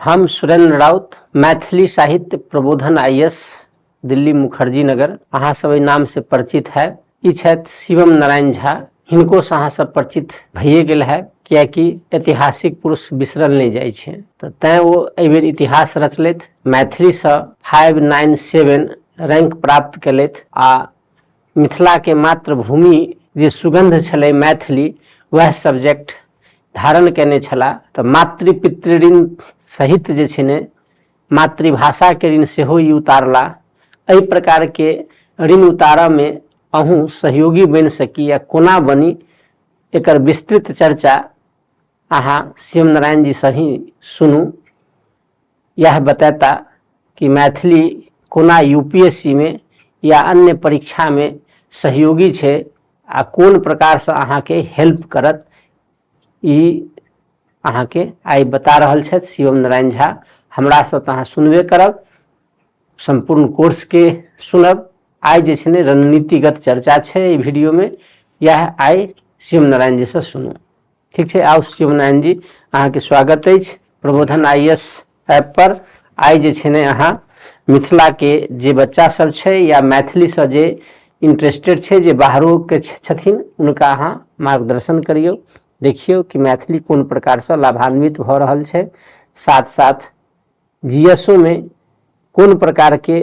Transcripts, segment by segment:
हम सुरेंद्र राउत, मैथिली साहित्य प्रबोधन आईएएस, दिल्ली मुखर्जी नगर अहाँ सब नाम से परिचित है। ई छथि शिवम नारायण झा, हिनको से अहाँ सब परिचित भइए गेल है, कियाकि ऐतिहासिक पुरुष बिसरल नहीं जाइ छै, तो तैं वो एहि बेर इतिहास रचलथि। मैथिली से 597 रैंक प्राप्त केलथि आ मिथिला के मातृभूमि जे सुगंध छलै मैथिली, वह सब्जेक्ट धारण केने छला। तो मातृ पितृ ऋण सहित जे छै ने मातृभाषा के ऋण सेहो ई उतारला। एहि प्रकार के ऋण उतारऽ में अहूँ सहयोगी बनि सकी या कोना बनी, एकर विस्तृत चर्चा अहाँ शिव नारायण जी से ही सुनू। यह बताता कि मैथिली कोना यूपीएससी में या अन्य परीक्षा में सहयोगी छै आ कोन प्रकार से अहाँ के हेल्प करत, ई अहाँ के आई बता रहल छथि शिवम नारायण झा। हमरा से तो अहाँ सुनबे करब, संपूर्ण कोर्स के सुनब। आई जे छै ने रणनीतिगत चर्चा छै ई वीडियो में, यह आई शिव नारायण जी से सुनू। ठीक है, आओ शिव नारायण जी, अहाँ के स्वागत अछि प्रबोधन आईएएस ऐप पर। आई जे छै ने अहाँ मिथिला के जे बच्चा सब छै या मैथिली से जे इंटरेस्टेड छै, जे बाहरो के छथिन, उनका अहाँ मार्गदर्शन करियो। देखियो कि मैथिली कोन प्रकार से लाभान्वित भ रहल छै, साथ साथ जीएसओ में कोन प्रकार के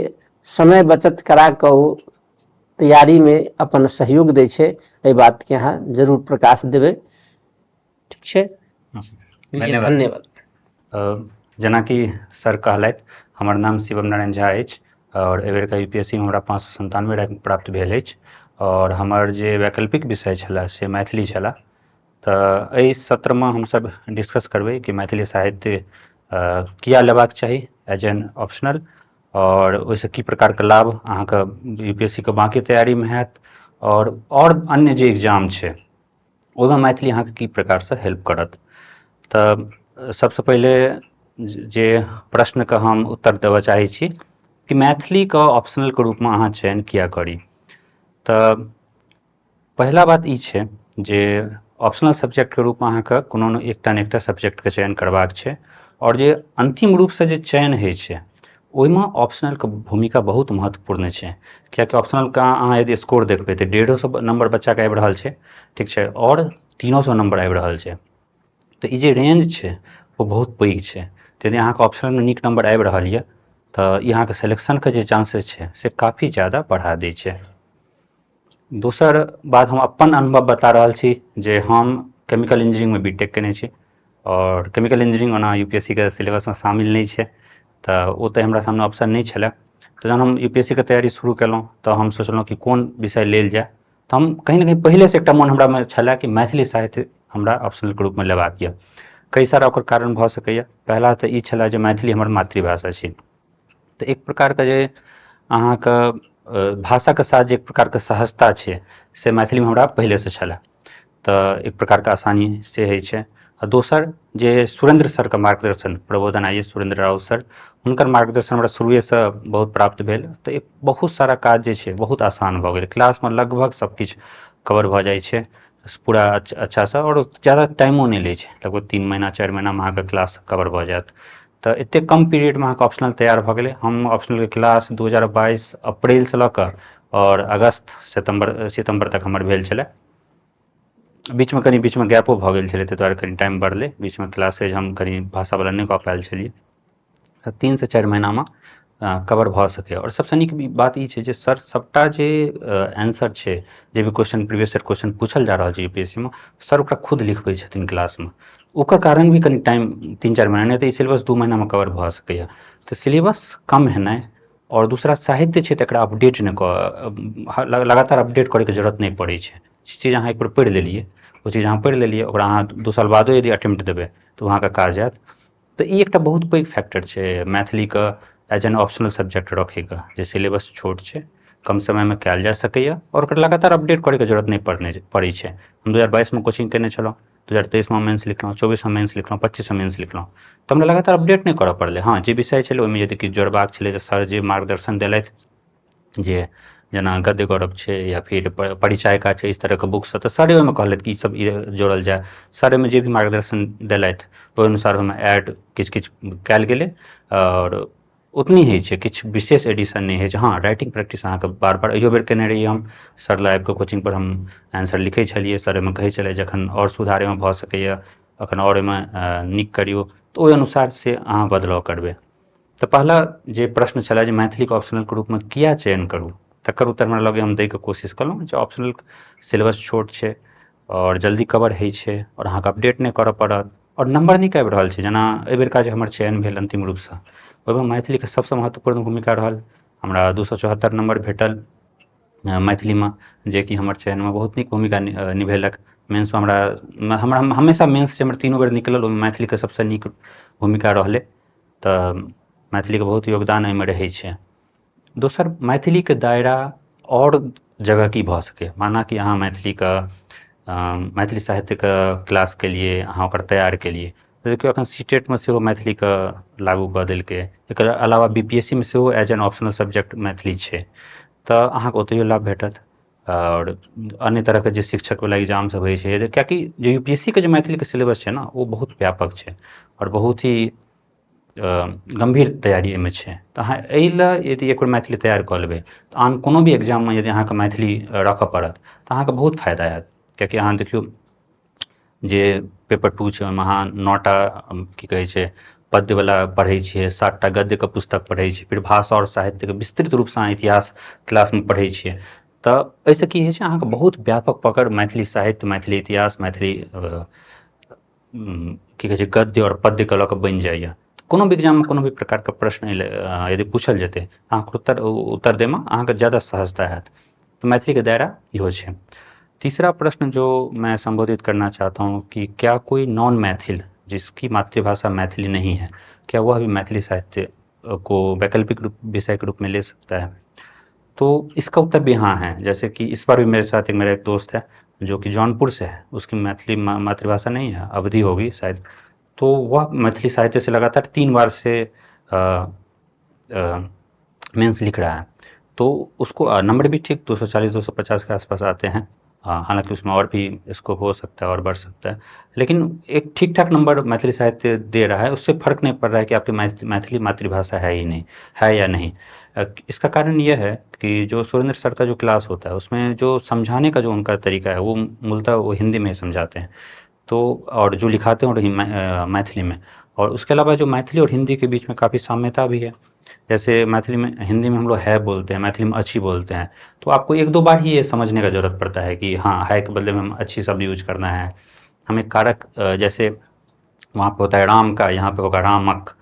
समय बचत करा के ओ तैयारी में अपन सहयोग दै छै, एहि बात के अहाँ जरूर प्रकाश देबै। ठीक छै, धन्यवाद। जेना कि सर कहलथि, हमर नाम शिवम नारायण झा अछि और एहि बेर का यूपीएससी में हमरा 597 रैंक प्राप्त भेल अछि और हमर जे वैकल्पिक विषय छला से मैथिली छला। तऽ एहि सत्र में हमसब डिस्कस करबै कि मैथिली साहित्य किया लेबाक चाही एज एन ऑप्शनल, और ओहिसँ की प्रकार के लाभ अहाँके यूपीएससी के बाकी तैयारी में हैत, और अन्य जे एग्जाम छै ओहिमे मैथिली अहाँके की प्रकार से हेल्प करत। तऽ सबसे पहले जे प्रश्न के हम उत्तर देबऽ चाहै छी कि मैथिली के ऑप्शनल के रूप में अहाँ चयन किया करी। तऽ पहला बात ई छै जे ऑप्शनल सब्जेक्ट के रूप में अहाँके कोनो ने एकटा सब्जेक्ट के चयन करबाक छै, और जे अंतिम रूप से जे चयन होइ छै ओहिमे ऑप्शनल के भूमिका बहुत महत्वपूर्ण छै। कियाकि ऑप्शनल का अहाँ यदि स्कोर देखबै तऽ 150 नंबर बच्चा के आबि रहल छै, ठीक छै, और 300 नंबर आबि रहल छै। तऽ ई जे रेंज छै वो बहुत पैघ छै। यदि अहाँके ऑप्शनल में नीक नंबर आबि रहल यऽ तऽ ई अहाँके सिलेक्शन के जे चांसेस छै से काफ़ी ज़्यादा बढ़ा दै छै। दोसर बात हम अपन अनुभव बता रहल छी जे हम केमिकल इंजीनियरिंग में बीटेक केने छी, और केमिकल इंजीनियरिंग ओना यूपीएससी के सिलेबस में शामिल नहीं छै, तऽ ओ तऽ हमरा सामने ऑप्शन नहीं छलै। तऽ जहन हम यूपीएससी के तैयारी शुरू केलहुँ तऽ हम सोचलहुँ कि कोन विषय लेल जाए। तऽ हम कहीं ना कहीं पहले से एकटा मन हमरा में छलै कि मैथिली साहित्य हमरा ऑप्शनल के रूप में लेबाक यऽ। कई सारा ओकर कारण भऽ सकैए। पहला तऽ ई छलै जे मैथिली हमर मातृभाषा छै, तऽ एक प्रकार के जे अहाँके भाषा के साथ जे एक प्रकार के सहजता छै से मैथिली में हमरा पहले से छलै, तऽ एक प्रकार के आसानी से होइ छै। आ दोसर जे सुरेंद्र सर के मार्गदर्शन, प्रबोधन आईएएस सुरेंद्र राउत सर, हुनकर मार्गदर्शन हमरा शुरुए से बहुत प्राप्त भेल। तऽ एक बहुत सारा काज जे छै बहुत आसान भऽ गेल, क्लास में लगभग सब किछु कवर भऽ जाइ छै पूरा अच्छा से, और ज़्यादा टाइमो नहीं लै छै, लगभग 3 महीना 4 महीना में अहाँके क्लास कवर भऽ जायत। तऽ एते कम पीरियड में अहाँके ऑप्शनल तैयार भऽ गेलै। हम ऑप्शनल के क्लास 2022 अप्रैल से लऽ कऽ और अगस्त सितंबर तक हमर भेल छलै। बीच में गैपो भऽ गेल छलै, ताहि दुआरे कनि टाइम बढ़लै। बीच में क्लासेज हम कनि भाषावला नहीं कऽ पायल छलियै। 3 से 4 महीना में कवर भऽ सकै। और सबसे नीक बात ई छै जे सर सबटा जे आंसर छै, जे भी क्वेश्चन प्रीवियस ईयर क्वेश्चन पूछल जा रहल छै यूपीएससी में, सर ओकरा खुद लिखबै छथिन क्लास में। ओकर कारण भी कनि टाइम 3-4 महीना, नहीं तऽ ई सिलेबस 2 महीना में कवर भऽ सकैए। तऽ सिलेबस कम हेनाइ और दूसरा साहित्य छै तऽ एकरा अपडेट लगातार अपडेट करैके जरूरत नहीं पड़ै छै। चीज अहाँ एक बेर पढ़ि लेलियै, ओ चीज अहाँ पढ़ि लेलियै, ओकरा अहाँ 2 साल बादो यदि अटेम्प्ट देबै तऽ अहाँके काज आयत। तऽ ई एकटा बहुत पैघ फैक्टर छै मैथिली के एज एन ऑप्शनल सब्जेक्ट रखैके, जे सिलेबस छोट छै, कम समय में कयल जा सकैए, और ओकर लगातार अपडेट करैके जरूरत नहीं पड़ै छै। हम 2022 में कोचिंग केने छलहुँ, 2023 में मेंस लिखलहुँ, 24 में मेंस लिखलहुँ, 25 में मेंस लिखलहुँ, तऽ हमरा लगातार अपडेट नहीं करऽ पड़लै। हाँ, जे विषय छलै ओहिमे यदि किछु जोड़बाक छलै तऽ सर जे मार्गदर्शन देलथि, जे जेना गद्य गौरव छै या फिर परिचायिका छै, इस तरहके बुक सब, तऽ सर ओहिमे कहलथि कि ई सब जोड़ल जाय। सर ओहिमे जे भी मार्गदर्शन देलथि ओहि अनुसार ओहिमे ऐड किछु किछु कयल गेलै, और उतनी होइ छै, किछु विशेष एडिशन नहि होइ छै। हाँ, राइटिंग प्रैक्टिस अहाँके बार बार अहियो बेर केने रहियै हम, सर लग आबि कऽ कोचिंगपर हम आंसर लिखै छलियै, सर एहिमे कहै छलै जखन और सुधार एहिमे भऽ सकैए, अखन और एहिमे नीक करियौ, तऽ ओहि अनुसार से अहाँ बदलाव करबै। तऽ पहला जे प्रश्न छलै जे मैथिलीके ऑप्शनलके रूपमे किया चयन करू, तकर उत्तर हमरा लगे हम दैके कोशिश कलहुँ। जे ऑप्शनल सिलेबस छोट छै और जल्दी कवर होइ छै, और अहाँके अपडेट नहि करऽ पड़त, और नंबर नीक आबि रहल छै। जेना एहि बेरका जे हमर चयन भेल अंतिम रूपसँ, ओहिमे मैथिलीके सबसँ महत्वपूर्ण भूमिका रहल। हमरा 274 नंबर भेटल मैथिलीमे, जे कि हमर चयनमे बहुत नीक भूमिका निभेलक। मेंसमे हमरा हमेशा मेंस जे हमर 3 बेर निकलल, ओहिमे मैथिलीके सबसँ नीक भूमिका रहलै। तऽ मैथिलीके बहुत योगदान एहिमे रहै छै। दोसर, मैथिलीके दायरा और जगह की भऽ सकै, माना कि अहाँ मैथिली साहित्यके क्लास केलिए, अहाँ ओकर तैयार केलिए, देखियौ एखन सीटेटमे सेहो मैथिलीके लागू कऽ देलकै। एकर अलावा बीपीएससीमे सेहो as an optional subject Maithili छै, तऽ अहाँके ओतहियो लाभ भेटत। और अन्य तरहके जे शिक्षकवला एग्जाम सब होइ छै, कियाकि जे यूपीएससीके जे मैथिलीके सिलेबस छै ने, ओ बहुत व्यापक छै और बहुत ही गम्भीर तैयारी एहिमे छै। तऽ अहाँ एहि लए यदि एक बेर मैथिली तैयार कऽ लेबै, तऽ आन कोनो भी एग्जाममे यदि अहाँके मैथिली रखऽ पड़त, तऽ अहाँके बहुत फायदा हैत। कियाकि अहाँ देखियौ जे पेपर 2 छै, ओहिमे अहाँ 9टा की कहै छै पद्यवला पढ़ै छियै, 7टा गद्यके पुस्तक पढ़ै छियै, फिर भाषा और साहित्यके विस्तृत रूपसँ अहाँ इतिहास क्लासमे पढ़ै छियै। तऽ एहिसँ की होइ छै, अहाँके बहुत व्यापक पकड़ मैथिली साहित्य, मैथिली इतिहास, मैथिली की कहै छै गद्य और पद्यके लऽ कऽ बनि जाइए। कोनो भी एग्जाममे कोनो भी प्रकारके प्रश्न यदि पूछल जेतै, अहाँके उत्तर दैमे अहाँके ज़्यादा सहजता हैत। तो मैथिली का दायरा इहो छै। तीसरा प्रश्न जो मैं संबोधित करना चाहता हूँ कि क्या कोई नॉन मैथिल जिसकी मातृभाषा मैथिली नहीं है, क्या वह भी मैथिली साहित्य को वैकल्पिक विषय के रूप में ले सकता है? तो इसका उत्तर भी हाँ है। जैसे कि इस बार भी मेरे साथ मेरा एक दोस्त है जो कि जौनपुर से है, उसकी मैथिली मातृभाषा नहीं है, अवधी होगी शायद। तो वह मैथिली साहित्य से लगातार 3 बार से मेंस लिख रहा है। तो उसको नंबर भी ठीक 240-250 के आसपास आते हैं। हालांकि उसमें और भी स्कोप हो सकता है और बढ़ सकता है, लेकिन एक ठीक ठाक नंबर मैथिली साहित्य दे रहा है। उससे फर्क नहीं पड़ रहा है कि आपकी मैथिली मातृभाषा है ही नहीं, है या नहीं। इसका कारण यह है कि जो सुरेंद्र सर का जो क्लास होता है, उसमें जो समझाने का जो उनका तरीका है, वो मूलतः वो हिंदी में समझाते हैं। तो और जो लिखाते हैं मैथिली में, और उसके अलावा जो मैथिली और हिंदी के बीच में काफ़ी साम्यता भी है। जैसे मैथिली में, हिंदी में हम लोग है बोलते हैं, मैथिली में अच्छी बोलते हैं। तो आपको 1-2 बार ही ये समझने का ज़रूरत पड़ता है कि हाँ, है के बदले में हम अच्छी शब्द यूज करना है। हमें कारक जैसे वहाँ पे होता है राम का, यहाँ पे होगा रामक,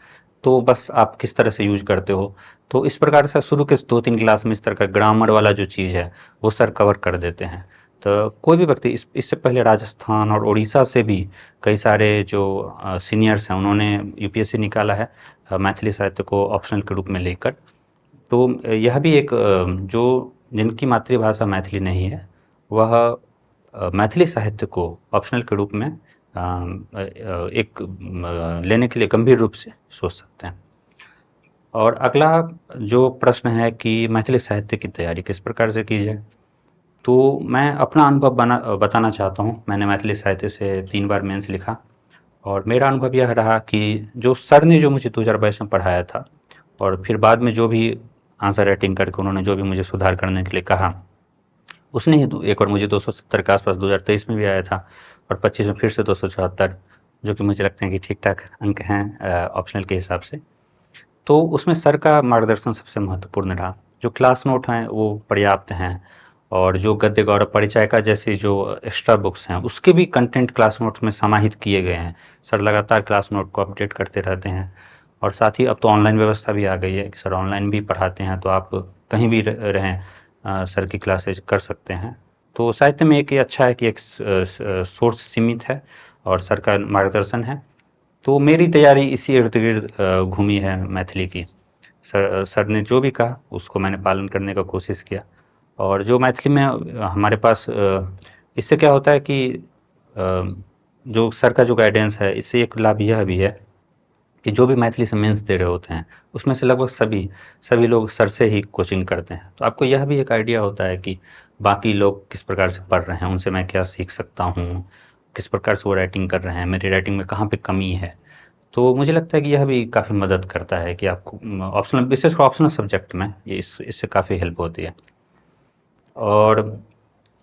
तो बस आप किस तरह से यूज करते हो। तो इस प्रकार से शुरू के 2-3 क्लास में इस तरह का ग्रामर वाला जो चीज़ है, वो सर कवर कर देते हैं। तो कोई भी व्यक्ति इससे पहले राजस्थान और उड़ीसा से भी कई सारे जो सीनियर्स हैं, उन्होंने यूपीएससी निकाला है मैथिली साहित्य को ऑप्शनल के रूप में लेकर। तो यह भी एक जो जिनकी मातृभाषा मैथिली नहीं है, वह मैथिली साहित्य को ऑप्शनल के रूप में एक लेने के लिए गंभीर रूप से सोच सकते हैं। और अगला जो प्रश्न है कि मैथिली साहित्य की तैयारी किस प्रकार से की जाए, तो मैं अपना अनुभव बताना चाहता हूँ। मैंने मैथिली साहित्य से 3 बार मेंस लिखा, और मेरा अनुभव यह रहा कि जो सर ने जो मुझे 2022 में पढ़ाया था, और फिर बाद में जो भी आंसर राइटिंग करके उन्होंने जो भी मुझे सुधार करने के लिए कहा, उसने ही एक बार मुझे 270 के आसपास 2023 में भी आया था, और 25 में फिर से 274, जो कि मुझे लगते हैं कि ठीक ठाक अंक हैं ऑप्शनल के हिसाब से। तो उसमें सर का मार्गदर्शन सबसे महत्वपूर्ण रहा। जो क्लास नोट हैं वो पर्याप्त हैं, और जो गद्य गौरव परिचायिका जैसी जो एक्स्ट्रा बुक्स हैं, उसके भी कंटेंट क्लास नोट्स में समाहित किए गए हैं। सर लगातार क्लास नोट को अपडेट करते रहते हैं, और साथ ही अब तो ऑनलाइन व्यवस्था भी आ गई है कि सर ऑनलाइन भी पढ़ाते हैं, तो आप कहीं भी रहें सर की क्लासेज कर सकते हैं। तो साहित्य में एक ये अच्छा है कि एक सोर्स सीमित है और सर का मार्गदर्शन है। तो मेरी तैयारी इसी इर्द गिर्द घूमी है मैथिली की। सर ने जो भी कहा उसको मैंने पालन करने का कोशिश किया। और जो मैथिली में हमारे पास इससे क्या होता है कि जो सर का जो गाइडेंस है, इससे एक लाभ यह भी है कि जो भी मैथिली से मेंस दे रहे होते हैं उसमें से लगभग सभी लोग सर से ही कोचिंग करते हैं। तो आपको यह भी एक आइडिया होता है कि बाकी लोग किस प्रकार से पढ़ रहे हैं, उनसे मैं क्या सीख सकता हूँ, किस प्रकार से वो राइटिंग कर रहे हैं, मेरी राइटिंग में कहाँ पे कमी है। तो मुझे लगता है कि यह भी काफ़ी मदद करता है कि आपको ऑप्शनल, विशेषकर ऑप्शनल सब्जेक्ट में ये इससे काफ़ी हेल्प होती है। और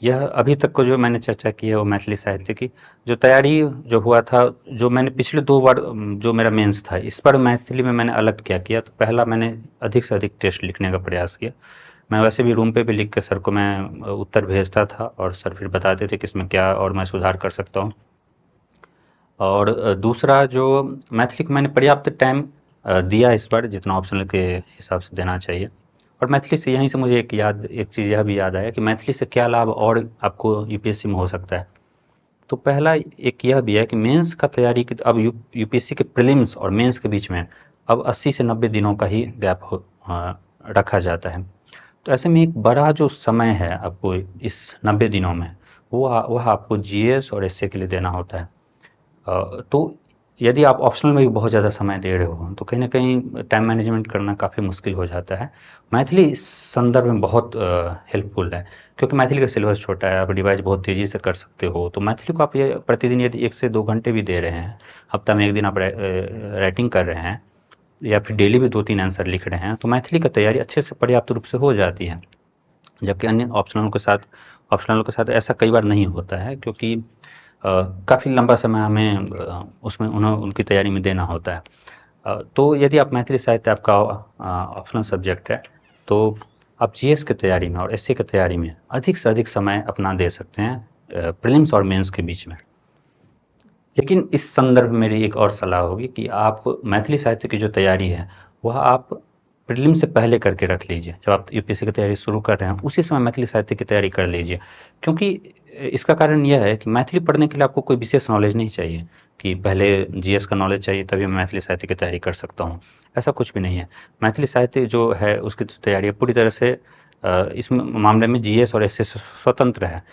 यह अभी तक को जो मैंने चर्चा की है वो मैथिली साहित्य की जो तैयारी जो हुआ था, जो मैंने पिछले 2 बार जो मेरा मेंस था, इस बार मैथिली में मैंने अलग क्या किया, तो पहला मैंने अधिक से अधिक टेस्ट लिखने का प्रयास किया। मैं वैसे भी रूम पे भी लिख के सर को मैं उत्तर भेजता था और सर फिर बताते थे कि इसमें क्या और मैं सुधार कर सकता हूँ। और दूसरा जो मैथिली को मैंने पर्याप्त टाइम दिया इस बार, जितना ऑप्शनल के हिसाब से देना चाहिए। और मैथिली से यहीं से मुझे एक चीज़ यह भी याद आया कि मैथिली से क्या लाभ और आपको यूपीएससी में हो सकता है। तो पहला एक यह भी है कि मेंस का तैयारी की अब यूपीएससी के प्रीलिम्स और मेंस के बीच में अब 80 से 90 दिनों का ही गैप रखा जाता है। तो ऐसे में एक बड़ा जो समय है आपको इस 90 दिनों में, वह आपको जीएस और एसए के लिए देना होता है। तो यदि आप ऑप्शनल में भी बहुत ज़्यादा समय दे रहे हो तो कहीं ना कहीं टाइम मैनेजमेंट करना काफ़ी मुश्किल हो जाता है। मैथिली इस संदर्भ में बहुत हेल्पफुल है, क्योंकि मैथिली का सिलेबस छोटा है, आप रिवाइज बहुत तेज़ी से कर सकते हो। तो मैथिली को आप ये प्रतिदिन यदि 1 से 2 घंटे भी दे रहे हैं, हफ्ता में 1 दिन आप राइटिंग कर रहे हैं, या फिर डेली भी 2-3 आंसर लिख रहे हैं, तो मैथिली का तैयारी अच्छे से पर्याप्त रूप से हो जाती है। जबकि अन्य ऑप्शनल के साथ ऐसा कई बार नहीं होता है, क्योंकि काफ़ी लंबा समय हमें उसमें उनकी तैयारी में देना होता है। तो यदि आप मैथिली साहित्य आपका ऑप्शनल सब्जेक्ट है, तो आप जीएस की तैयारी में और एसए की तैयारी में अधिक से अधिक समय अपना दे सकते हैं प्रीलिम्स और मेंस के बीच में। लेकिन इस संदर्भ में मेरी एक और सलाह होगी कि आप मैथिली साहित्य की जो तैयारी है वह आप प्रीलिम से पहले करके रख लीजिए। जब आप यूपीएससी की तैयारी शुरू कर रहे हैं उसी समय मैथिली साहित्य की तैयारी कर लीजिए, क्योंकि इसका कारण यह है कि मैथिली पढ़ने के लिए आपको कोई विशेष नॉलेज नहीं चाहिए कि पहले जीएस का नॉलेज चाहिए तभी मैं मैथिली साहित्य की तैयारी कर सकता हूँ। ऐसा कुछ भी नहीं है। मैथिली साहित्य जो है उसकी तैयारी है पूरी तरह से इस मामले में जीएस और एसए से स्वतंत्र है।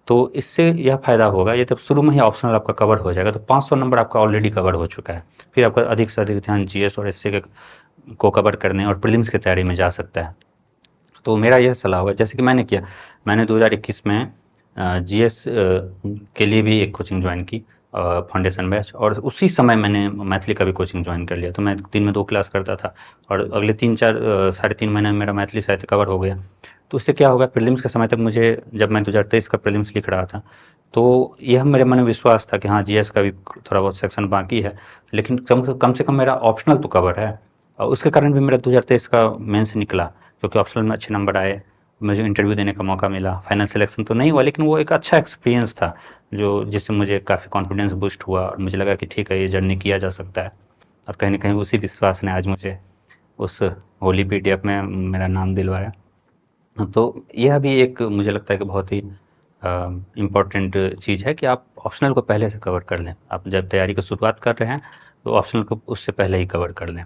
तो इससे यह फ़ायदा होगा, ये जब शुरू में ही ऑप्शनल आपका कवर हो जाएगा तो 500 नंबर आपका ऑलरेडी कवर हो चुका है। फिर आपका अधिक से अधिक ध्यान जीएस और एसए को कवर करने और प्रीलिम्स की तैयारी में जा सकता है। तो मेरा यह सलाह होगा, जैसे कि मैंने किया, मैंने 2021 में जीएस के लिए भी एक कोचिंग ज्वाइन की, फाउंडेशन बैच, और उसी समय मैंने मैथिली का भी कोचिंग ज्वाइन कर लिया। तो मैं दिन में 2 क्लास करता था और अगले 3-4 साढ़े 3 महीने में मेरा मैथिली साहित्य कवर हो गया। तो उससे क्या होगा, प्रीलिम्स के समय तक मुझे, जब मैं 2023 का प्रीलिम्स लिख रहा था, तो यह मेरे मन में विश्वास था कि हाँ जीएस का भी थोड़ा बहुत सेक्शन बाकी है, लेकिन कम से कम मेरा ऑप्शनल तो कवर है। और उसके कारण भी मेरा 2023 का मेंस निकला, क्योंकि ऑप्शनल में अच्छे नंबर आए, मुझे इंटरव्यू देने का मौका मिला। फाइनल सिलेक्शन तो नहीं हुआ, लेकिन वो एक अच्छा एक्सपीरियंस था जो जिससे मुझे काफ़ी कॉन्फिडेंस बूस्ट हुआ और मुझे लगा कि ठीक है ये जर्नी किया जा सकता है। और कहीं ना कहीं उसी विश्वास ने आज मुझे उस होली पीडीएफ में मेरा नाम दिलवाया। तो यह भी एक मुझे लगता है कि बहुत ही इम्पोर्टेंट चीज़ है कि आप ऑप्शनल को पहले से कवर कर लें। आप जब तैयारी की शुरुआत कर रहे हैं तो ऑप्शनल को उससे पहले ही कवर कर लें।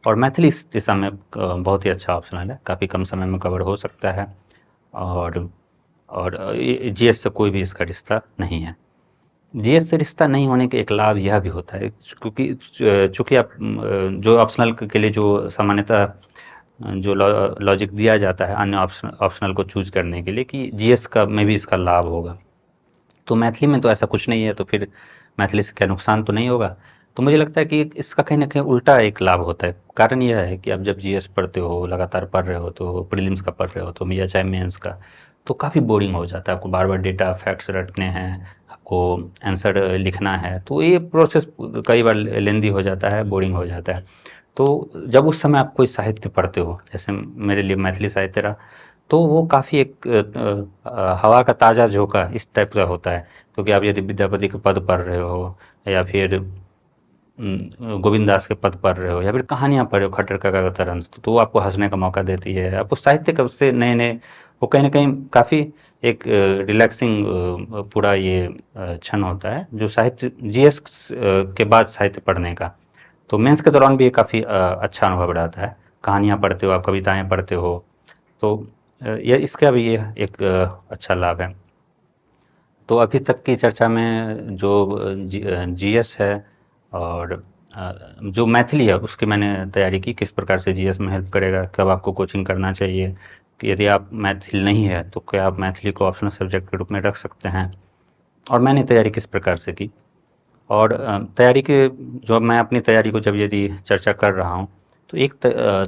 और मैथिली इस दिशा में बहुत ही अच्छा ऑप्शनल है, काफ़ी कम समय में कवर हो सकता है। और जीएस से कोई भी इसका रिश्ता नहीं है। जीएस से रिश्ता नहीं होने के एक लाभ यह भी होता है, क्योंकि चूँकि आप जो ऑप्शनल के लिए जो सामान्यतः जो लॉजिक दिया जाता है अन्य ऑप्शनल को चूज करने के लिए कि जीएस का में भी इसका लाभ होगा, तो मैथिली में तो ऐसा कुछ नहीं है, तो फिर मैथिली से क्या नुकसान तो नहीं होगा। तो मुझे लगता है कि इसका कहीं ना कहीं उल्टा एक लाभ होता है। कारण यह है कि आप जब जीएस पढ़ते हो, लगातार पढ़ रहे हो, तो प्रीलिम्स का पढ़ रहे हो तो या चाहे मेंस का, तो काफ़ी बोरिंग हो जाता है। आपको बार बार डेटा फैक्ट्स रटने हैं, आपको आंसर लिखना है, तो ये प्रोसेस कई बार लेंदी हो जाता है, बोरिंग हो जाता है। तो जब उस समय आप कोई साहित्य पढ़ते हो, जैसे मेरे लिए मैथिली साहित्य रहा, तो वो काफ़ी एक हवा का ताज़ा झोंका इस टाइप का होता है। क्योंकि आप यदि विद्यापति के पद पढ़ रहे हो, या फिर गोविंद दास के पद पढ़ रहे हो, या फिर कहानियाँ पढ़ रहे हो, खट्टर काका का तरंत, तो वो आपको हंसने का मौका देती है। आपको साहित्य कब से नए नए, वो कहीं ना कहीं काफ़ी एक रिलैक्सिंग पूरा ये क्षण होता है जो साहित्य जीएस के बाद साहित्य पढ़ने का। तो मेंस के दौरान भी ये काफ़ी अच्छा अनुभव रहता है। कहानियाँ पढ़ते हो आप, कविताएं पढ़ते हो, तो ये इसका भी ये एक अच्छा लाभ है। तो अभी तक की चर्चा में जो जीएस है और जो मैथिली है उसकी मैंने तैयारी की, किस प्रकार से जीएस में हेल्प करेगा, कब आपको कोचिंग करना चाहिए, कि यदि आप मैथिल नहीं है तो क्या आप मैथिली को ऑप्शनल सब्जेक्ट के रूप में रख सकते हैं, और मैंने तैयारी किस प्रकार से की। और तैयारी के जो मैं अपनी तैयारी को जब यदि चर्चा कर रहा हूँ, तो एक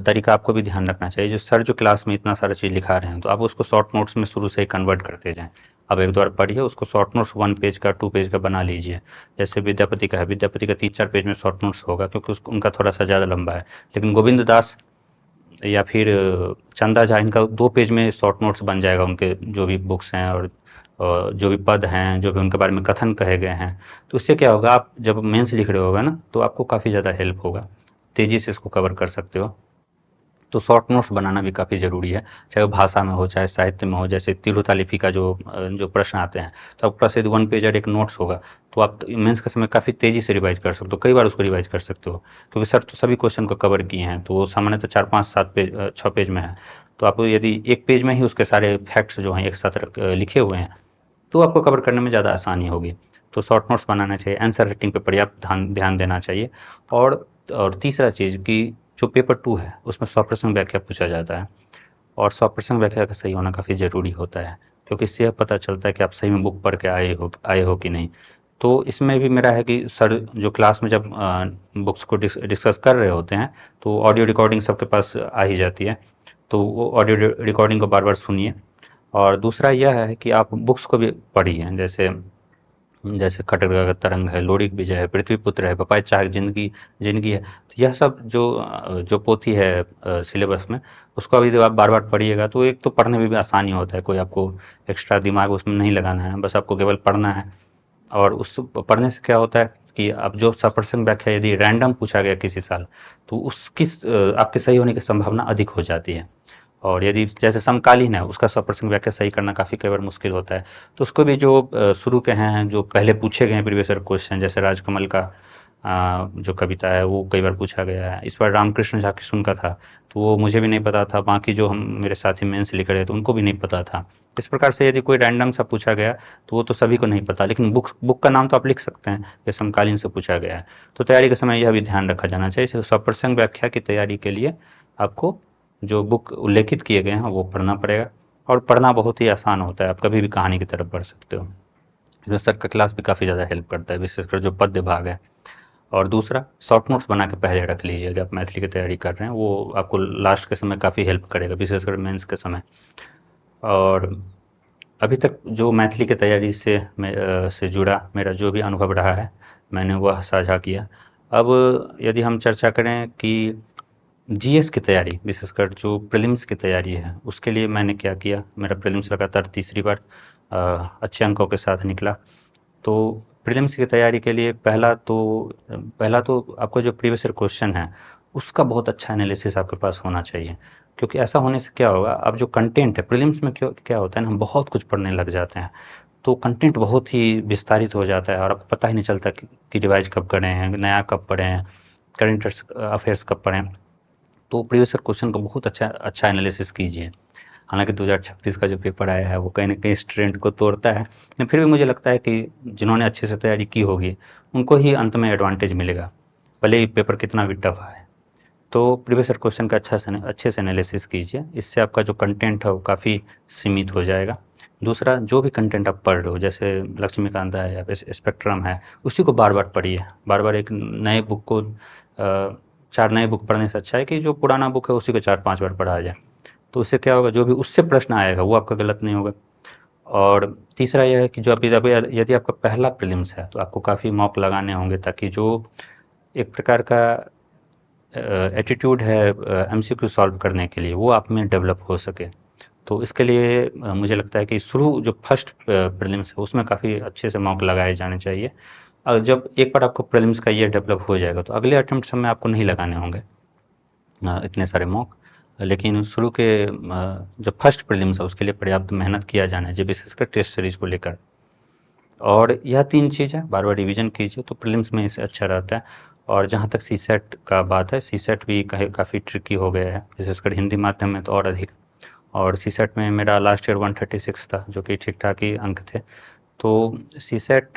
तरीका आपको भी ध्यान रखना चाहिए। जो सर जो क्लास में इतना सारा चीज़ लिखा रहे हैं, तो आप उसको शॉर्ट नोट्स में शुरू से ही कन्वर्ट करते जाएँ। अब एक दो बार पढ़िए, उसको शॉर्ट नोट्स 1 पेज का 2 पेज का बना लीजिए। जैसे विद्यापति का है, विद्यापति का 3-4 पेज में शॉर्ट नोट्स होगा, क्योंकि उनका थोड़ा सा ज़्यादा लंबा है। लेकिन गोविंद दास या फिर चंदा झा, इनका 2 पेज में शॉर्ट नोट्स बन जाएगा, उनके जो भी बुक्स हैं और जो भी पद हैं, जो भी उनके बारे में कथन कहे गए हैं। तो उससे क्या होगा, आप जब मेंस लिख रहे होगा ना, तो आपको काफ़ी ज़्यादा हेल्प होगा, तेज़ी से इसको कवर कर सकते हो। तो शॉर्ट नोट्स बनाना भी काफ़ी ज़रूरी है, चाहे वो भाषा में हो, चाहे साहित्य में हो। जैसे तिरुता लिपि का जो प्रश्न आते हैं, तो आपके पास यदि 1 पेजर एक नोट्स होगा, तो आप मेंस के समय काफ़ी तेज़ी से रिवाइज कर सकते हो, कई बार उसको रिवाइज कर सकते हो, क्योंकि सर तो सभी क्वेश्चन को कवर किए हैं। तो वो सामान्यतः 4-5-7 पेज 6 पेज में है। तो आप यदि एक पेज में ही उसके सारे फैक्ट्स जो हैं एक साथ लिखे हुए हैं, तो आपको कवर करने में ज़्यादा आसानी होगी। तो शॉर्ट नोट्स बनाना चाहिए, आंसर राइटिंग पे पर्याप्त ध्यान देना चाहिए। और तीसरा चीज़ कि जो पेपर 2 है उसमें सप्रसंग व्याख्या पूछा जाता है, और सप्रसंग व्याख्या का सही होना काफ़ी ज़रूरी होता है, क्योंकि इससे यह पता चलता है कि आप सही में बुक पढ़ के आए हो कि नहीं। तो इसमें भी मेरा है कि सर जो क्लास में जब बुक्स को डिस्कस कर रहे होते हैं, तो ऑडियो रिकॉर्डिंग सबके पास आ ही जाती है, तो वो ऑडियो रिकॉर्डिंग को बार बार सुनिए। और दूसरा यह है कि आप बुक्स को भी पढ़िए, जैसे जैसे खट्टर का तरंग है, लोरिक विजय है, पृथ्वीपुत्र है, पपाई चाह जिंदगी जिंदगी है। तो यह सब जो पोथी है सिलेबस में, उसको अभी जब आप बार बार पढ़िएगा, तो एक तो पढ़ने में भी आसानी होता है, कोई आपको एक्स्ट्रा दिमाग उसमें नहीं लगाना है, बस आपको केवल पढ़ना है। और उस पढ़ने से क्या होता है कि अब जो सप्रसंग व्याख्या यदि रैंडम पूछा गया किसी साल, तो उसकी आपके सही होने की संभावना अधिक हो जाती है। और यदि जैसे समकालीन है, उसका सप्रसंग व्याख्या सही करना काफ़ी कई बार मुश्किल होता है। तो उसको भी जो शुरू के हैं, जो पहले पूछे गए हैं प्रीवियस ईयर क्वेश्चन, जैसे राजकमल का जो कविता है वो कई बार पूछा गया है। इस बार रामकृष्ण झा किशुन का था, तो वो मुझे भी नहीं पता था, बाकी जो हम मेरे साथी मेंस लिख रहे थे उनको भी नहीं पता था। इस प्रकार से यदि कोई रैंडम सा पूछा गया, तो वो तो सभी को नहीं पता, लेकिन बुक का नाम तो आप लिख सकते हैं, ये समकालीन से पूछा गया है। तो तैयारी के समय यह भी ध्यान रखा जाना चाहिए, सप्रसंग व्याख्या की तैयारी के लिए आपको जो बुक उल्लेखित किए गए हैं वो पढ़ना पड़ेगा। और पढ़ना बहुत ही आसान होता है, आप कभी भी कहानी की तरफ बढ़ सकते हो। इसमें सर का क्लास भी काफ़ी ज़्यादा हेल्प करता है, विशेषकर जो पद्य भाग है। और दूसरा, शॉर्ट नोट्स बना के पहले रख लीजिए, जब आप मैथिली की तैयारी कर रहे हैं, वो आपको लास्ट के समय काफ़ी हेल्प करेगा, विशेषकर मेंस के समय। और अभी तक जो मैथिली की तैयारी से जुड़ा मेरा जो भी अनुभव रहा है, मैंने वह साझा किया। अब यदि हम चर्चा करें कि जीएस की तैयारी, विशेषकर जो प्रीलिम्स की तैयारी है, उसके लिए मैंने क्या किया। मेरा प्रीलिम्स लगातार तीसरी बार अच्छे अंकों के साथ निकला। तो प्रीलिम्स की तैयारी के लिए पहला तो आपको जो प्रीवियस ईयर क्वेश्चन है उसका बहुत अच्छा एनालिसिस आपके पास होना चाहिए, क्योंकि ऐसा होने से क्या होगा, अब जो कंटेंट है प्रीलिम्स में क्या होता है ना, हम बहुत कुछ पढ़ने लग जाते हैं, तो कंटेंट बहुत ही विस्तारित हो जाता है और आपको पता ही नहीं चलता कि रिवाइज कब करें हैं, नया कब पढ़ें हैं, करेंट अफेयर्स कब पढ़ें। तो प्रीवियस ईयर क्वेश्चन का बहुत अच्छा एनालिसिस कीजिए। हालांकि 2026 का जो पेपर आया है वो कहीं ना कहीं इस ट्रेंड को तोड़ता है, लेकिन फिर भी मुझे लगता है कि जिन्होंने अच्छे से तैयारी की होगी उनको ही अंत में एडवांटेज मिलेगा, भले ही पेपर कितना भी टफ आए। तो प्रीवियस ईयर क्वेश्चन का अच्छे से एनालिसिस कीजिए, इससे आपका जो कंटेंट है वो काफ़ी सीमित हो जाएगा। दूसरा, जो भी कंटेंट आप पढ़ रहे हो, जैसे लक्ष्मीकांत है या फिर स्पेक्ट्रम है, उसी को बार बार पढ़िए। बार बार एक नए बुक को 4 नए बुक पढ़ने से अच्छा है कि जो पुराना बुक है उसी को 4-5 बार पढ़ा जाए। तो उससे क्या होगा, जो भी उससे प्रश्न आएगा वो आपका गलत नहीं होगा। और तीसरा यह है कि जो अभी यदि आपका पहला प्रीलिम्स है, तो आपको काफ़ी मॉक लगाने होंगे, ताकि जो एक प्रकार का एटीट्यूड है एमसीक्यू सॉल्व करने के लिए, वो आप में डेवलप हो सके। तो इसके लिए मुझे लगता है कि शुरू जो फर्स्ट प्रीलिम्स है उसमें काफ़ी अच्छे से मॉक लगाए जाने चाहिए। और जब एक बार आपको प्रीलिम्स का ये डेवलप हो जाएगा, तो अगले अटेम्प्ट में आपको नहीं लगाने होंगे इतने सारे मॉक। लेकिन शुरू के जो फर्स्ट प्रीलिम्स है उसके लिए पर्याप्त मेहनत किया जाना है, जो विशेषकर टेस्ट सीरीज को लेकर। और यह 3 चीज़ है, बार बार रिवीजन कीजिए तो प्रीलिम्स में इससे अच्छा रहता है। और जहाँ तक सीसेट का बात है, सीसेट भी काफ़ी ट्रिकी हो गया है, विशेषकर हिंदी माध्यम में तो और अधिक। और सीसेट में मेरा लास्ट ईयर 136 था, जो कि ठीक ठाक ही अंक थे। तो सीसेट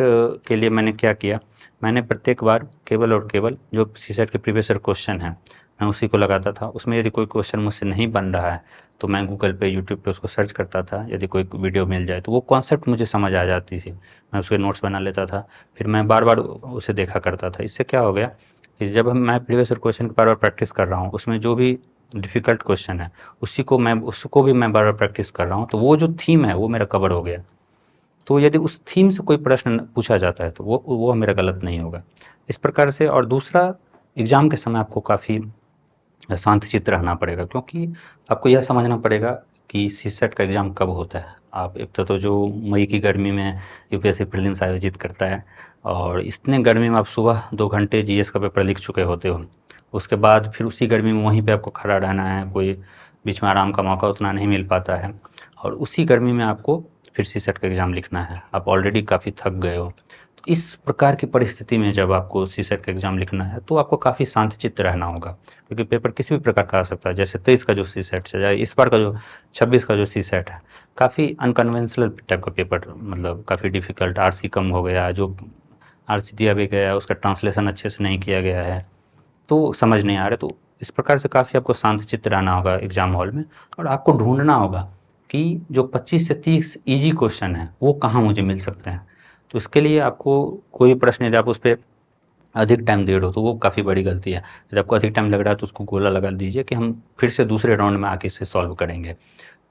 के लिए मैंने क्या किया, मैंने प्रत्येक बार केवल और केवल जो सीसेट के प्रीवियस ईयर क्वेश्चन है मैं उसी को लगाता था। उसमें यदि कोई क्वेश्चन मुझसे नहीं बन रहा है तो मैं गूगल पे, यूट्यूब पे उसको सर्च करता था। यदि कोई वीडियो मिल जाए तो वो कॉन्सेप्ट मुझे समझ आ जाती थी, मैं उसके नोट्स बना लेता था, फिर मैं बार बार उसे देखा करता था। इससे क्या हो गया कि जब मैं प्रीवियस ईयर क्वेश्चन की बार बार प्रैक्टिस कर रहा हूँ, उसमें जो भी डिफ़िकल्ट क्वेश्चन है उसको भी मैं बार बार प्रैक्टिस कर रहा हूँ, तो वो जो थीम है वो मेरा कवर हो गया। तो यदि उस थीम से कोई प्रश्न पूछा जाता है तो वो मेरा गलत नहीं होगा। इस प्रकार से। और दूसरा, एग्ज़ाम के समय आपको काफ़ी शांतचित्त रहना पड़ेगा, क्योंकि आपको यह समझना पड़ेगा कि सीसेट का एग्ज़ाम कब होता है। आप एक तो जो मई की गर्मी में यूपीएससी प्रीलिम्स आयोजित करता है, और इतने गर्मी में आप सुबह 2 घंटे जीएस का पेपर लिख चुके होते हो, उसके बाद फिर उसी गर्मी में वहीं पे आपको खड़ा रहना है, कोई बीच में आराम का मौका उतना नहीं मिल पाता है, और उसी गर्मी में आपको फिर सीसेट का एग्ज़ाम लिखना है। आप ऑलरेडी काफ़ी थक गए हो। तो इस प्रकार की परिस्थिति में जब आपको सीसेट का एग्ज़ाम लिखना है तो आपको काफ़ी शांतचित्त रहना होगा, क्योंकि पेपर किसी भी प्रकार का आ सकता है। जैसे 23 का जो सीसेट है, या इस बार का जो 26 का जो सीसेट है, काफ़ी अनकन्वेंशनल टाइप का पेपर, मतलब काफ़ी डिफ़िकल्ट, आरसी कम हो गया, जो आरसी दिया भी गया है उसका ट्रांसलेशन अच्छे से नहीं किया गया है, तो समझ नहीं आ रहा। तो इस प्रकार से काफ़ी आपको शांतचित्त रहना होगा एग्ज़ाम हॉल में, और आपको ढूंढना होगा कि जो 25 से 30 इजी क्वेश्चन है वो कहाँ मुझे मिल सकते हैं। तो इसके लिए आपको कोई प्रश्न यदि आप उस पर अधिक टाइम दे रहे हो तो वो काफ़ी बड़ी गलती है। यदि आपको अधिक टाइम लग रहा है तो उसको गोला लगा दीजिए कि हम फिर से दूसरे राउंड में आके इसे सॉल्व करेंगे।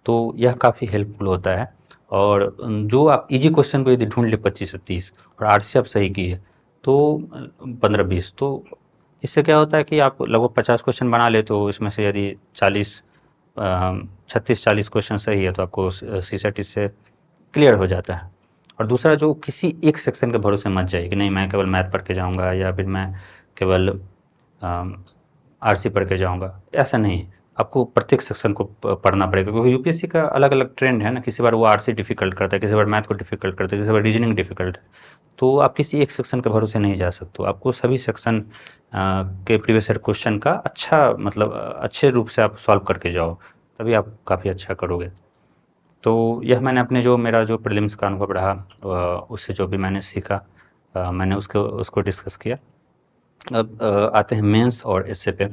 तो यह काफ़ी हेल्पफुल होता है। और जो आप इजी क्वेश्चन को यदि ढूंढ ले 25 से 30, और आरसी आप सही किए तो 15-20, तो इससे क्या होता है कि आप लगभग 50 क्वेश्चन बना लेते हो, इसमें से यदि 36-40 क्वेश्चन सही है तो आपको सीसेट इससे क्लियर हो जाता है। और दूसरा, जो किसी एक सेक्शन के भरोसे मत जाइए कि नहीं मैं केवल मैथ पढ़ के जाऊंगा, या फिर मैं केवल आरसी पढ़ के जाऊंगा, ऐसा नहीं। आपको प्रत्येक सेक्शन को पढ़ना पड़ेगा, क्योंकि यूपीएससी का अलग अलग ट्रेंड है ना। किसी बार वो आरसी डिफिकल्ट करता है, किसी बार मैथ को डिफिकल्ट करता है, किसी बार रीजनिंग डिफिकल्ट है। तो आप किसी एक सेक्शन के भरोसे नहीं जा सकते, आपको सभी सेक्शन के प्रीवियस ईयर क्वेश्चन का मतलब अच्छे रूप से आप सॉल्व करके जाओ, तभी आप काफ़ी अच्छा करोगे। तो यह मैंने अपने जो मेरा जो प्रीलिम्स का अनुभव रहा, उससे जो भी मैंने सीखा, मैंने उसको डिस्कस किया। अब आते हैं मेंस और एसए पे।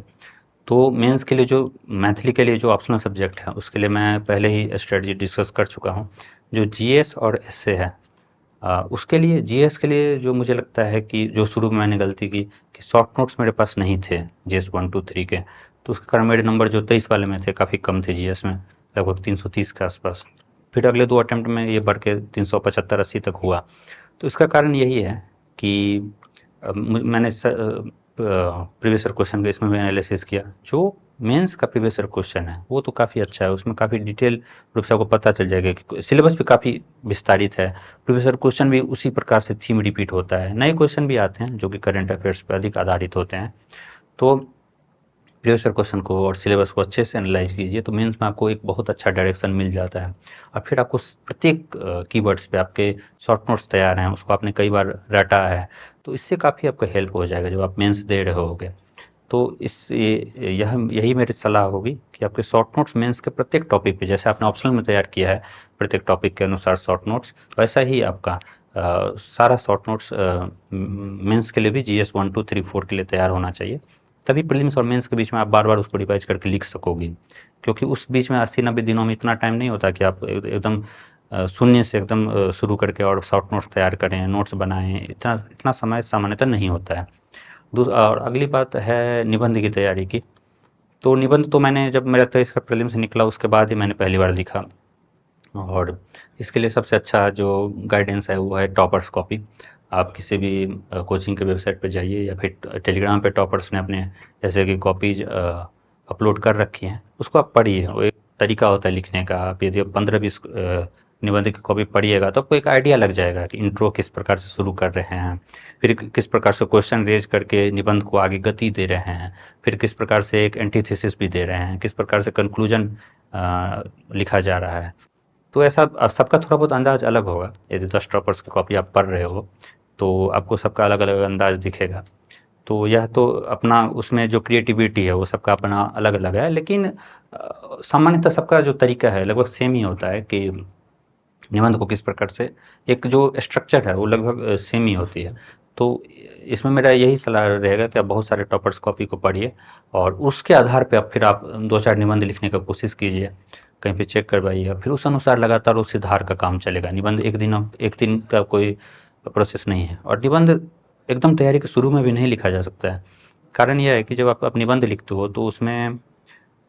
तो मेंस के लिए जो मैथिली के लिए जो ऑप्शनल सब्जेक्ट है उसके लिए मैं पहले ही स्ट्रेटजी डिस्कस कर चुका हूँ। जो जीएस और एसए है, उसके लिए, जीएस के लिए जो मुझे लगता है कि जो शुरू में मैंने गलती की कि शॉर्ट नोट्स मेरे पास नहीं थे जीएस 1, 2, 3 के, तो उसके कारण मेरे नंबर जो 23 वाले में थे काफ़ी कम थे जीएस में, लगभग 330 के आसपास। फिर अगले 2 अटेम्प्ट में ये बढ़ के 375-80 तक हुआ। तो इसका कारण यही है कि मैंने प्रीवियस ईयर क्वेश्चन का इसमें भी एनालिसिस किया। जो मेंस का प्रीवियस ईयर क्वेश्चन है वो तो काफ़ी अच्छा है, उसमें काफ़ी डिटेल रूप से आपको पता चल जाएगा कि सिलेबस भी काफ़ी विस्तारित है, प्रीवियस ईयर क्वेश्चन भी उसी प्रकार से थीम रिपीट होता है, नए क्वेश्चन भी आते हैं जो कि करंट अफेयर्स पर अधिक आधारित होते हैं। तो प्रीवियस ईयर क्वेश्चन को और सिलेबस को अच्छे से एनालाइज कीजिए, तो मेंस में आपको एक बहुत अच्छा डायरेक्शन मिल जाता है। और फिर आपको प्रत्येक कीवर्ड्स पे आपके शॉर्ट नोट्स तैयार हैं, उसको आपने कई बार रटा है, तो इससे काफ़ी आपका हेल्प हो जाएगा जब आप मेंस दे रहे होगे। तो यही मेरी सलाह होगी कि आपके शॉर्ट नोट्स मेंस के प्रत्येक टॉपिक पे, जैसे आपने ऑप्शनल में तैयार किया है प्रत्येक टॉपिक के अनुसार शॉर्ट नोट्स, वैसा ही आपका सारा शॉर्ट नोट्स मेंस के लिए भी जीएस 1, 2, 3, 4 के लिए तैयार होना चाहिए। तभी प्रीलिम्स और मेंस के बीच में आप बार बार उसको रिवाइज करके लिख सकोगे, क्योंकि उस बीच में 80-90 दिनों में इतना टाइम नहीं होता कि आप एकदम शून्य से एकदम शुरू करके और शॉर्ट नोट्स तैयार करें, नोट्स बनाएं। इतना इतना समय सामान्यतः नहीं होता है। और अगली बात है निबंध की तैयारी की। तो निबंध तो मैंने, जब मेरा 23 का प्रीलिम्स निकला उसके बाद ही मैंने पहली बार लिखा, और इसके लिए सबसे अच्छा जो गाइडेंस है वो है टॉपर्स कॉपी। आप किसी भी कोचिंग के वेबसाइट पे जाइए, या फिर टेलीग्राम पे टॉपर्स ने अपने जैसे कि कॉपीज अपलोड कर रखी हैं, उसको आप पढ़िए। वो एक तरीका होता है लिखने का। आप यदि 15-20 निबंध की कॉपी पढ़िएगा तो आपको एक आइडिया लग जाएगा कि इंट्रो किस प्रकार से शुरू कर रहे हैं, फिर किस प्रकार से क्वेश्चन रेज करके निबंध को आगे गति दे रहे हैं, फिर किस प्रकार से एक एंटीथेसिस भी दे रहे हैं, किस प्रकार से कंक्लूजन लिखा जा रहा है। तो ऐसा सबका थोड़ा बहुत अंदाज अलग होगा। यदि 10 टॉपर्स की कॉपी आप पढ़ रहे हो तो आपको सबका अलग अलग अंदाज दिखेगा। तो यह तो अपना, उसमें जो क्रिएटिविटी है वो सबका अपना अलग अलग है, लेकिन सामान्यतः सबका जो तरीका है लगभग सेम ही होता है कि निबंध को किस प्रकार से, एक जो स्ट्रक्चर है वो लगभग सेम ही होती है। तो इसमें मेरा यही सलाह रहेगा कि आप बहुत सारे टॉपर्स कॉपी को पढ़िए और उसके आधार पे फिर आप 2-4 निबंध लिखने का कोशिश कीजिए, कहीं पे चेक करवाइए, फिर उस अनुसार लगातार उस सुधार का काम चलेगा। निबंध एक दिन का कोई प्रोसेस नहीं है और निबंध एकदम तैयारी के शुरू में भी नहीं लिखा जा सकता है। कारण यह है कि जब आप निबंध लिखते हो तो उसमें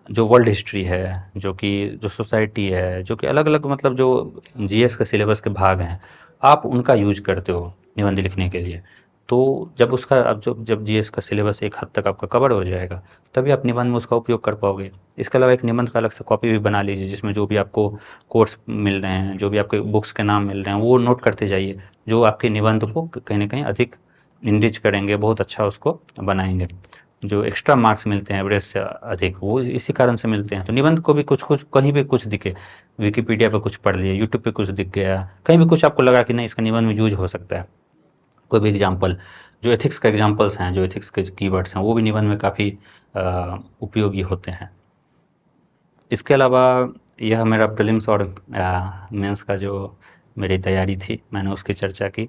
जो वर्ल्ड हिस्ट्री है, जो सोसाइटी है, जो कि अलग-अलग मतलब जो जीएस के सिलेबस के भाग हैं, आप उनका यूज़ करते हो निबंध लिखने के लिए। तो जब उसका अब जब जीएस का सिलेबस एक हद तक आपका कवर हो जाएगा, तभी आप निबंध में उसका उपयोग कर पाओगे। इसके अलावा एक निबंध का अलग से कॉपी भी बना लीजिए, जिसमें जो भी आपको कोट्स मिल रहे हैं, जो भी आपके बुक्स के नाम मिल रहे हैं, वो नोट करते जाइए, जो आपके निबंध को कहीं न कहीं अधिक इनरिच करेंगे, बहुत अच्छा उसको बनाएँगे। जो एक्स्ट्रा मार्क्स मिलते हैं एवरेज से अधिक, वो इसी कारण से मिलते हैं। तो निबंध को भी कुछ कहीं भी कुछ दिखे, विकिपीडिया पे कुछ पढ़ लिए, यूट्यूब पे कुछ दिख गया, कहीं भी कुछ आपको लगा कि नहीं इसका निबंध में यूज हो सकता है, कोई भी एग्जाम्पल, जो एथिक्स का एग्जाम्पल्स हैं, जो एथिक्स के कीवर्ड्स हैं, वो भी निबंध में काफ़ी उपयोगी होते हैं। इसके अलावा यह मेरा प्रीलिम्स और मेंस का जो मेरी तैयारी थी, मैंने उसकी चर्चा की।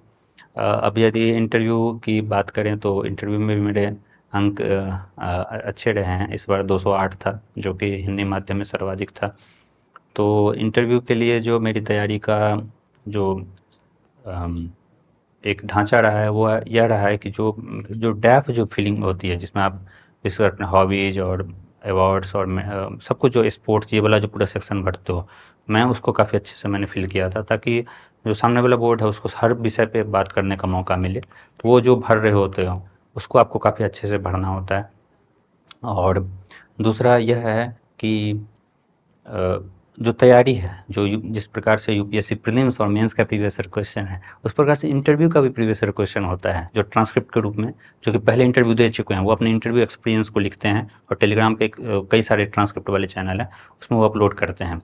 अब यदि इंटरव्यू की बात करें तो इंटरव्यू में भी मेरे अंक अच्छे रहे हैं। इस बार 208 था, जो कि हिंदी माध्यम में सर्वाधिक था। तो इंटरव्यू के लिए जो मेरी तैयारी का जो एक ढांचा रहा है वो यह रहा है कि जो डेप्थ जो फीलिंग होती है, जिसमें आप विशेषकर अपने हॉबीज और अवार्ड्स और सब कुछ जो स्पोर्ट्स ये वाला जो पूरा सेक्शन भरते हो, मैं उसको काफ़ी अच्छे से मैंने फिल किया था, ताकि जो सामने वाला बोर्ड है उसको हर विषय पे बात करने का मौका मिले। तो वो जो भर रहे होते हो उसको आपको काफ़ी अच्छे से भरना होता है। और दूसरा यह है कि जो तैयारी है, जिस प्रकार से यूपीएससी प्रीलिम्स और मेंस का प्रीवियस ईयर क्वेश्चन है, उस प्रकार से इंटरव्यू का भी प्रीवियस ईयर क्वेश्चन होता है, जो ट्रांसक्रिप्ट के रूप में, जो कि पहले इंटरव्यू दे चुके हैं वो अपने इंटरव्यू एक्सपीरियंस को लिखते हैं और टेलीग्राम पे कई सारे ट्रांसक्रिप्ट वाले चैनल हैं, उसमें वो अपलोड करते हैं।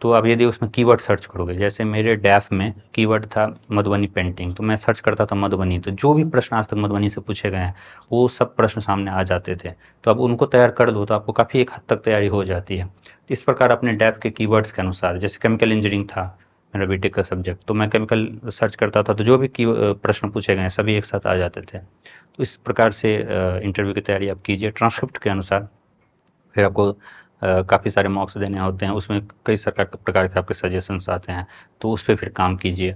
तो अब यदि उसमें कीवर्ड सर्च करोगे, जैसे मेरे डैफ में कीवर्ड था मधुबनी पेंटिंग, तो मैं सर्च करता था मधुबनी, तो जो भी प्रश्न आज तक मधुबनी से पूछे गए हैं वो सब प्रश्न सामने आ जाते थे। तो अब उनको तैयार कर दो तो आपको काफ़ी एक हद तक तैयारी हो जाती है। तो इस प्रकार अपने डैफ के कीवर्ड्स के अनुसार, जैसे केमिकल इंजीनियरिंग था मेरा बीटेक का सब्जेक्ट, तो मैं केमिकल सर्च करता था, तो जो भी प्रश्न पूछे गए सभी एक साथ आ जाते थे। तो इस प्रकार से इंटरव्यू की तैयारी आप कीजिए ट्रांसक्रिप्ट के अनुसार। फिर आपको काफ़ी सारे मॉक्स देने होते हैं, उसमें कई प्रकार के आपके सजेशंस आते हैं, तो उस पर फिर काम कीजिए।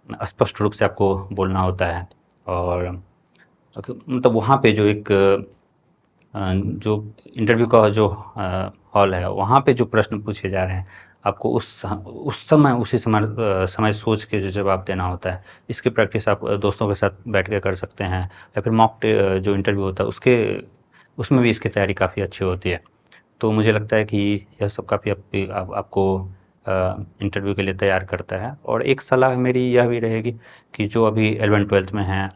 स्पष्ट रूप से आपको बोलना होता है और मतलब वहाँ पे जो एक जो इंटरव्यू का जो हॉल है, वहाँ पे जो प्रश्न पूछे जा रहे हैं, आपको उस समय उसी समय सोच के जो जवाब देना होता है। इसकी प्रैक्टिस आप दोस्तों के साथ बैठ के कर सकते हैं, या फिर जो इंटरव्यू होता है उसमें भी इसकी तैयारी काफ़ी अच्छी होती है। तो मुझे लगता है कि यह सब काफ़ी आपको इंटरव्यू के लिए तैयार करता है। और एक सलाह मेरी यह भी रहेगी कि जो अभी 11th-12th में हैं,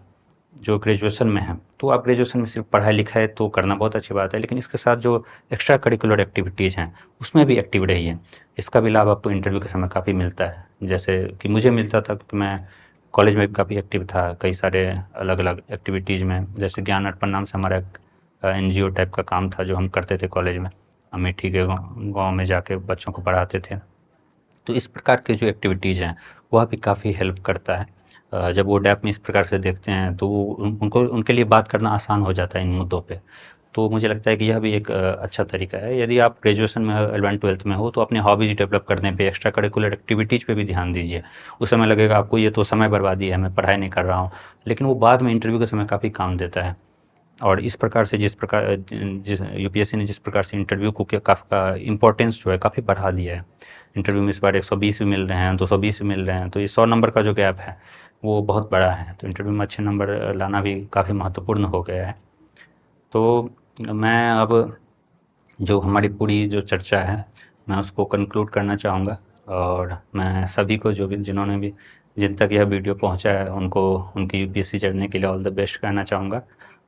जो ग्रेजुएशन में हैं, तो आप ग्रेजुएशन में सिर्फ पढ़ाई लिखाई तो करना बहुत अच्छी बात है, लेकिन इसके साथ जो एक्स्ट्रा करिकुलर एक्टिविटीज़ हैं उसमें भी एक्टिव रहिए। इसका भी लाभ आपको इंटरव्यू के समय काफ़ी मिलता है, जैसे कि मुझे मिलता था, क्योंकि मैं कॉलेज में भी काफ़ी एक्टिव था कई सारे अलग अलग एक्टिविटीज़ में। जैसे ज्ञान अर्पण नाम से हमारा एक एनजीओ टाइप का काम था जो हम करते थे कॉलेज में, अमेठी के गाँव में जाके बच्चों को पढ़ाते थे। तो इस प्रकार के जो एक्टिविटीज़ हैं वह भी काफ़ी हेल्प करता है। जब वो डैप में इस प्रकार से देखते हैं तो उनको उनके लिए बात करना आसान हो जाता है इन मुद्दों पे। तो मुझे लगता है कि यह भी एक अच्छा तरीका है। यदि आप ग्रेजुएशन में 11th-12th में हो तो अपने हॉबीज़ डेवलप करने पे, एक्स्ट्रा करिकुलर एक्टिविटीज़ पे भी ध्यान दीजिए। उस समय लगेगा आपको ये तो समय बर्बादी है, मैं पढ़ाई नहीं कर रहा हूँ, लेकिन वो बाद में इंटरव्यू के समय काफ़ी काम देता है। और इस प्रकार से जिस यूपीएससी ने जिस प्रकार से इंटरव्यू को का इम्पोर्टेंस जो है काफ़ी बढ़ा दिया है। इंटरव्यू में इस बार 120 भी मिल रहे हैं, 220 भी मिल रहे हैं, तो ये 100 नंबर का जो गैप है वो बहुत बड़ा है। तो इंटरव्यू में अच्छे नंबर लाना भी काफ़ी महत्वपूर्ण हो गया है। तो मैं अब जो हमारी पूरी जो चर्चा है मैं उसको कंक्लूड करना चाहूँगा, और मैं सभी को जिन्होंने भी जिन तक यह वीडियो पहुँचा है उनको उनकी यूपीएससी चढ़ने के लिए ऑल द बेस्ट कहना चाहूँगा।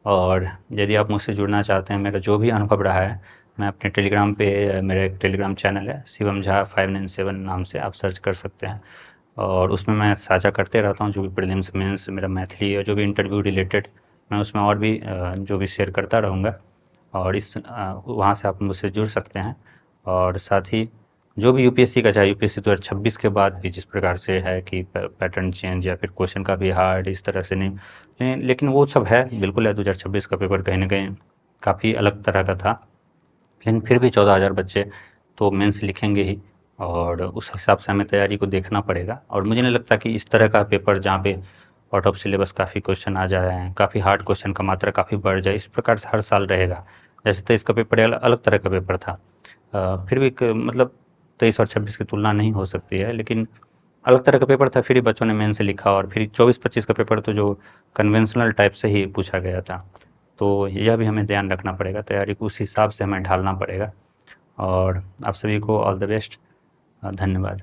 और यदि आप मुझसे जुड़ना चाहते हैं, मेरा जो भी अनुभव रहा है, मैं अपने टेलीग्राम पे, मेरा एक टेलीग्राम चैनल है शिवम झा 597 नाम से, आप सर्च कर सकते हैं, और उसमें मैं साझा करते रहता हूँ जो भी प्रीलिम्स मेंस मेरा मैथिली है, जो भी इंटरव्यू रिलेटेड, मैं उसमें और भी जो भी शेयर करता रहूँगा। और वहाँ से आप मुझसे जुड़ सकते हैं। और साथ ही जो भी यूपीएससी का, चाहे यूपीएससी 2026 के बाद भी जिस प्रकार से है कि पैटर्न चेंज या फिर क्वेश्चन का भी हार्ड इस तरह से नहीं, लेकिन वो सब है, बिल्कुल है। 2026 का पेपर कहीं ना कहीं काफ़ी अलग तरह का था, लेकिन फिर भी 14,000 बच्चे तो मेंस लिखेंगे ही, और उस हिसाब से हमें तैयारी को देखना पड़ेगा। और मुझे नहीं लगता कि इस तरह का पेपर जहाँ पे आउट ऑफ सिलेबस काफ़ी क्वेश्चन आ जाए, काफ़ी हार्ड क्वेश्चन का मात्रा काफ़ी बढ़ जाए, इस प्रकार से हर साल रहेगा। जैसे 23 का पेपर अलग तरह का पेपर था, फिर भी मतलब 23 और 26 की तुलना नहीं हो सकती है, लेकिन अलग तरह का पेपर था, फिर भी बच्चों ने मेन से लिखा। और फिर 24-25 का पेपर तो जो कन्वेंशनल टाइप से ही पूछा गया था, तो यह भी हमें ध्यान रखना पड़ेगा, तैयारी को उस हिसाब से हमें ढालना पड़ेगा। और आप सभी को ऑल द बेस्ट, धन्यवाद।